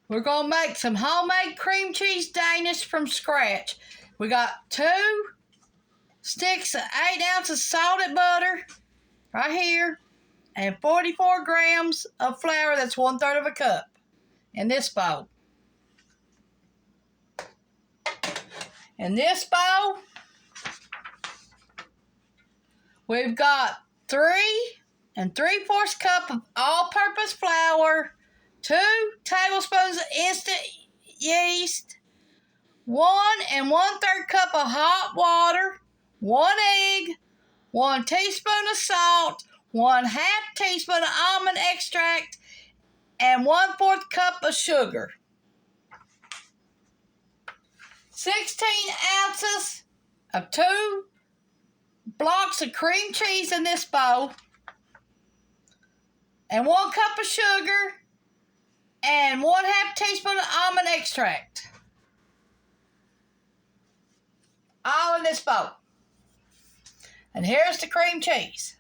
We're going to make some homemade cream cheese Danish from scratch. We got 2 sticks of 8 ounces salted butter right here and 44 grams of flour. That's 1/3 of a cup in this bowl. In this bowl, we've got 3 3/4 cup of all-purpose flour, 2 tablespoons of instant yeast, 1 1/3 cup of hot water, 1 egg, 1 teaspoon of salt, 1/2 teaspoon of almond extract, and 1/4 cup of sugar. 16 ounces of 2 blocks of cream cheese in this bowl, and 1 cup of sugar, and 1/2 teaspoon of almond extract. All in this bowl. And here's the cream cheese.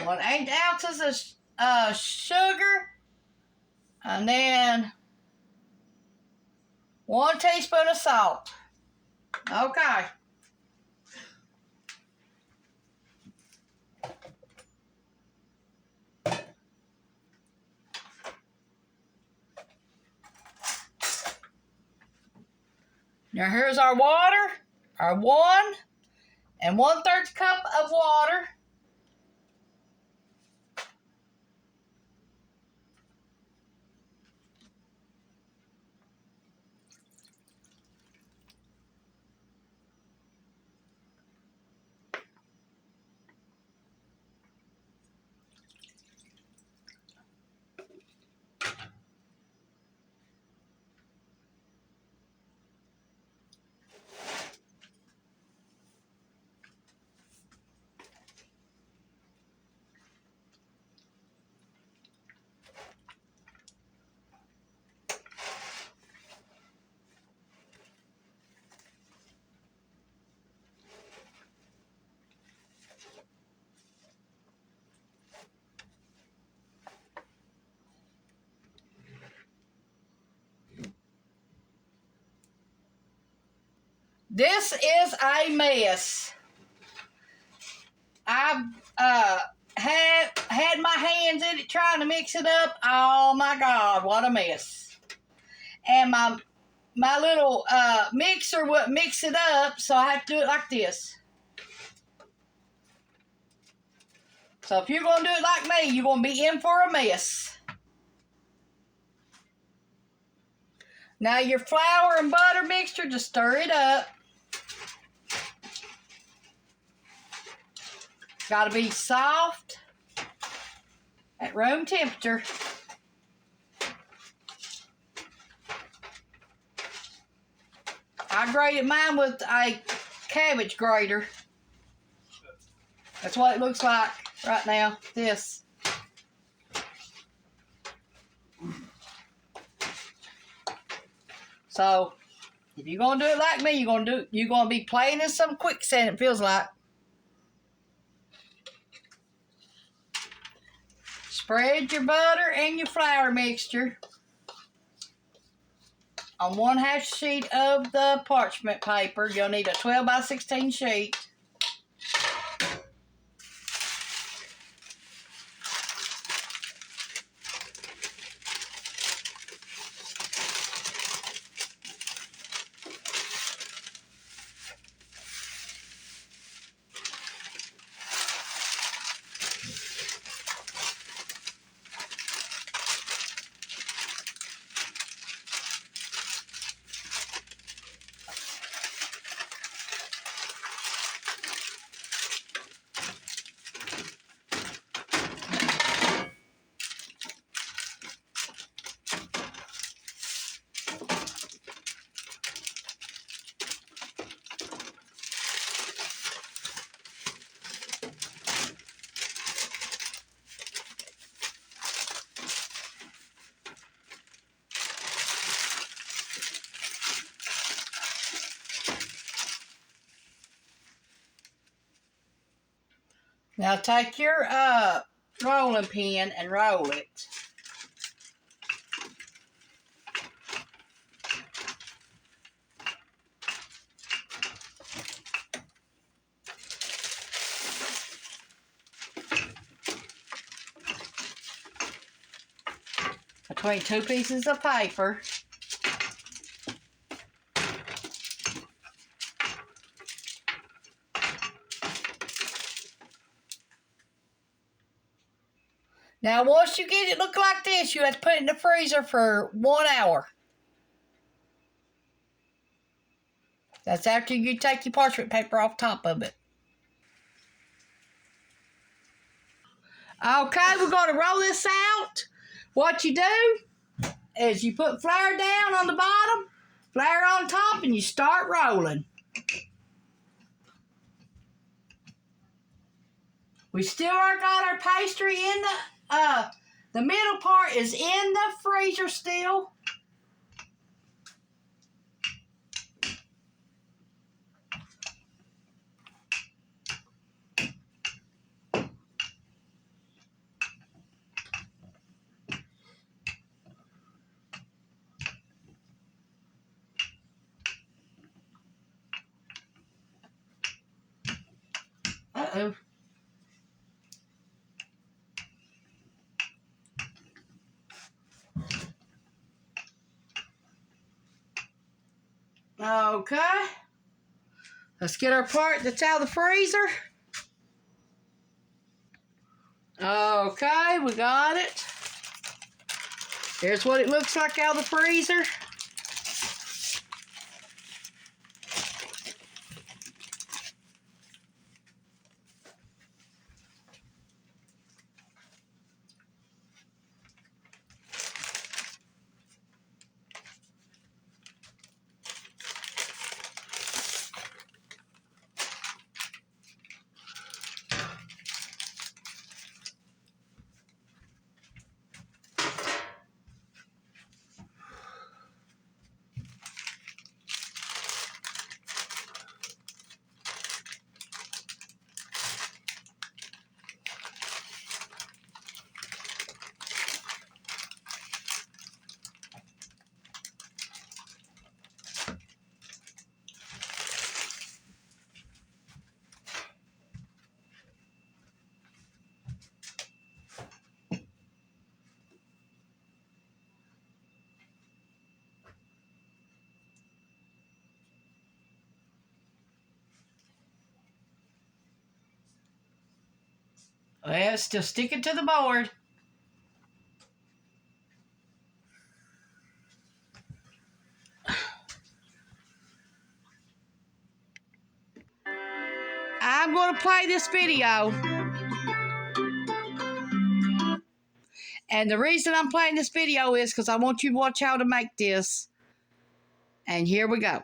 One 8 ounces of sugar, and then 1 teaspoon of salt. Okay. Now here's our water, our 1 1/3 cup of water. This is a mess. I've had my hands in it trying to mix it up. Oh my God, what a mess. And my little mixer wouldn't mix it up, so I have to do it like this. So if you're going to do it like me, you're going to be in for a mess. Now your flour and butter mixture, just stir it up. Got to be soft at room temperature. I grated mine with a cabbage grater. That's what it looks like right now. This. So, if you're gonna do it like me, you're gonna be playing in some quicksand. It feels like. Spread your butter and your flour mixture on 1/2 sheet of the parchment paper. You'll need a 12 by 16 sheet. Now take your rolling pin and roll it. Between two pieces of paper. Now, once you get it look like this, you have to put it in the freezer for 1 hour. That's after you take your parchment paper off top of it. Okay, we're going to roll this out. What you do is you put flour down on the bottom, flour on top, and you start rolling. We still are got our pastry in the middle part is in the freezer still. Uh-oh. Okay. Let's get our part that's out of the freezer. Okay, we got it. Here's what it looks like out of the freezer. Well, it's still sticking to the board. I'm going to play this video. And the reason I'm playing this video is because I want you to watch how to make this. And here we go.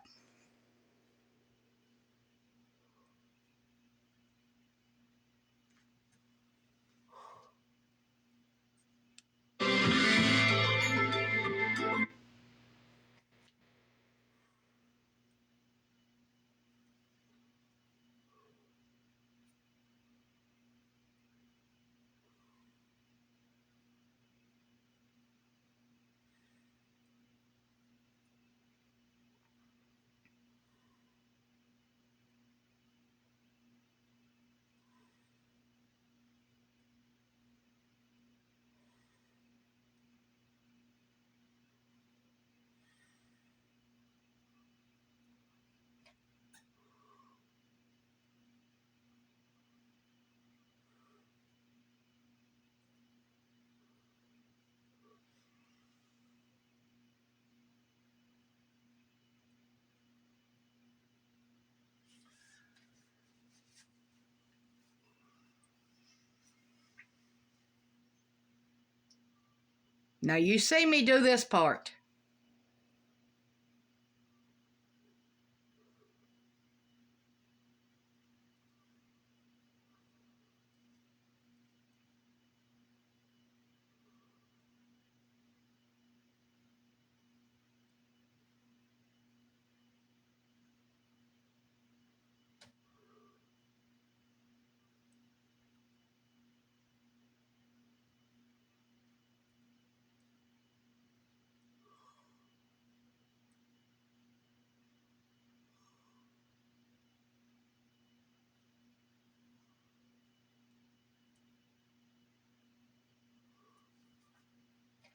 Now you see me do this part.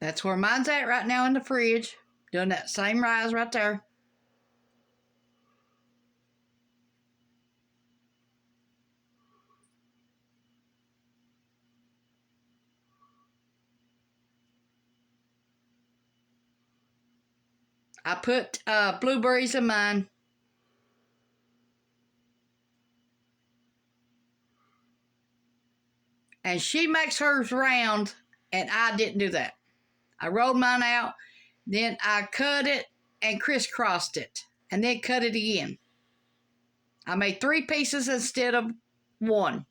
That's where mine's at right now in the fridge. Doing that same rise right there. I put blueberries in mine. And she makes hers round, and I didn't do that. I rolled mine out, then I cut it and crisscrossed it, and then cut it again. I made 3 pieces instead of 1.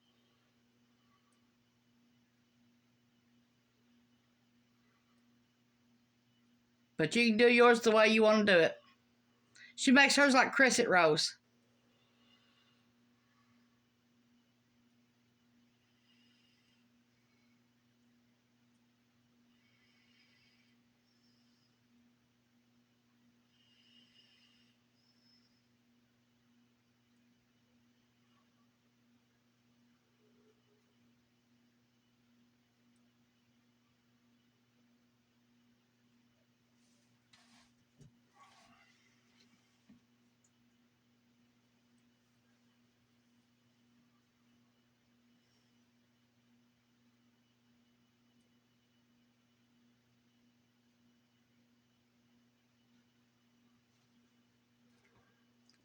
But you can do yours the way you want to do it. She makes hers like crescent rolls.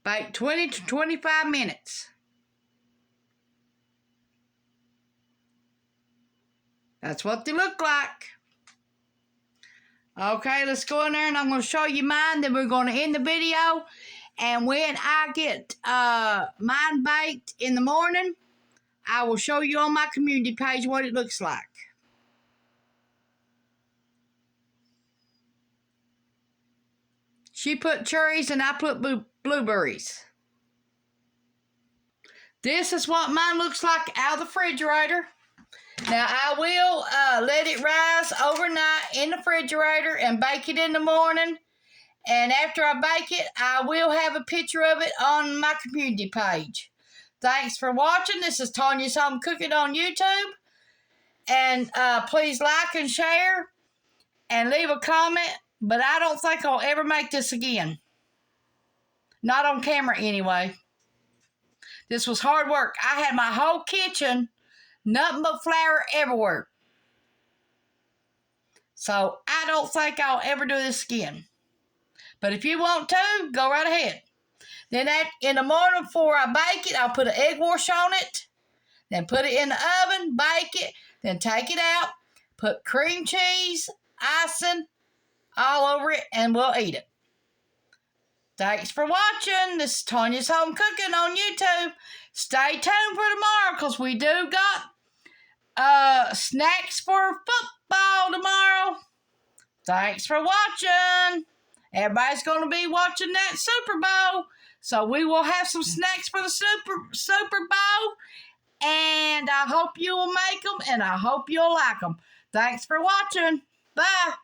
Bake 20 to 25 minutes. That's what they look like. Okay, let's go in there and I'm going to show you mine. Then we're going to end the video. And when I get mine baked in the morning, I will show you on my community page what it looks like. She put cherries and I put blueberries. This is what mine looks like out of the refrigerator. Now, I will let it rise overnight in the refrigerator and bake it in the morning. And after I bake it, I will have a picture of it on my community page. Thanks for watching. This is Tanya's Home Cooking on YouTube. And please like and share and leave a comment. But I don't think I'll ever make this again. Not on camera anyway. This was hard work. I had my whole kitchen, nothing but flour everywhere. So I don't think I'll ever do this again. But if you want to, go right ahead. Then in the morning before I bake it, I'll put an egg wash on it. Then put it in the oven, bake it. Then take it out, put cream cheese, icing all over it, and we'll eat it. Thanks for watching. This is Tanya's Home Cooking on YouTube. Stay tuned for tomorrow because we do got snacks for football tomorrow. Thanks for watching. Everybody's going to be watching that Super Bowl. So we will have some snacks for the Super Bowl. And I hope you will make them and I hope you'll like them. Thanks for watching. Bye.